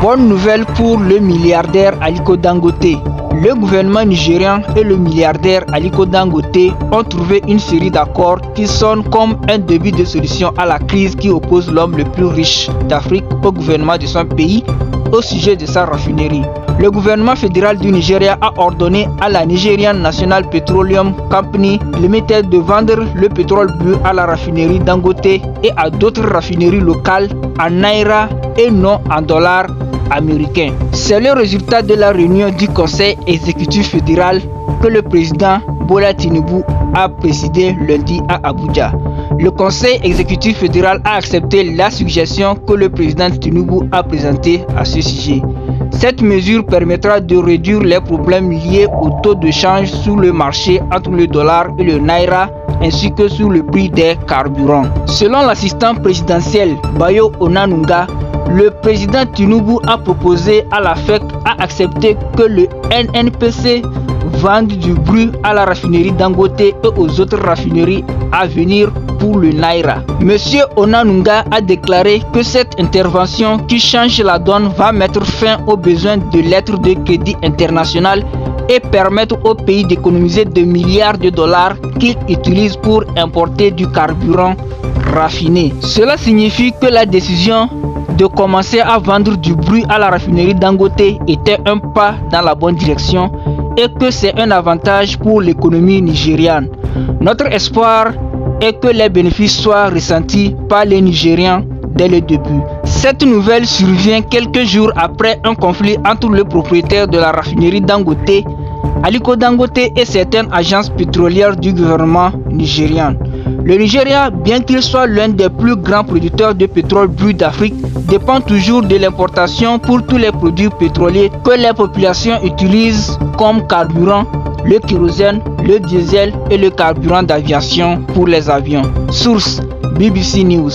Bonne nouvelle pour le milliardaire Aliko Dangote. Le gouvernement nigérian et le milliardaire Aliko Dangote ont trouvé une série d'accords qui sonnent comme un début de solution à la crise qui oppose l'homme le plus riche d'Afrique au gouvernement de son pays au sujet de sa raffinerie. Le gouvernement fédéral du Nigeria a ordonné à la Nigerian National Petroleum Company Limited de vendre le pétrole brut à la raffinerie Dangote et à d'autres raffineries locales en naira et non en dollars américains. C'est le résultat de la réunion du Conseil exécutif fédéral que le président Bola Tinubu a présidé lundi à Abuja. Le Conseil exécutif fédéral a accepté la suggestion que le président Tinubu a présentée à ce sujet. Cette mesure permettra de réduire les problèmes liés au taux de change sur le marché entre le dollar et le naira ainsi que sur le prix des carburants. Selon l'assistant présidentiel Bayo Onanunga, le président Tinubu a proposé à la FEC à accepter que le NNPC vende du brut à la raffinerie Dangote et aux autres raffineries à venir pour le naira. Monsieur Onanunga a déclaré que cette intervention qui change la donne va mettre fin aux besoins de lettres de crédit internationales et permettre au pays d'économiser des milliards de dollars qu'il utilise pour importer du carburant raffiné. Cela signifie que la décision de commencer à vendre du brut à la raffinerie Dangote était un pas dans la bonne direction et que c'est un avantage pour l'économie nigériane. Notre espoir est que les bénéfices soient ressentis par les Nigérians dès le début. Cette nouvelle survient quelques jours après un conflit entre le propriétaire de la raffinerie Dangote, Aliko Dangote, et certaines agences pétrolières du gouvernement nigérian. Le Nigeria, bien qu'il soit l'un des plus grands producteurs de pétrole brut d'Afrique, dépend toujours de l'importation pour tous les produits pétroliers que les populations utilisent comme carburant, le kérosène, le diesel et le carburant d'aviation pour les avions. Source: BBC News.